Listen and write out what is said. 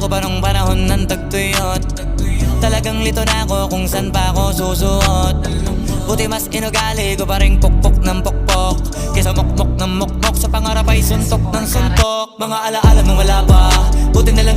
ko pa nung panahon ng tagtuyot. Talagang lito na ako kung saan pa ako susuot. Buti mas inugali ko pa rin pukpok ng pukpok kesa mukmok ng mukmok. Sa pangarap ay suntok ng suntok. Mga alaala nung wala pa, buti nila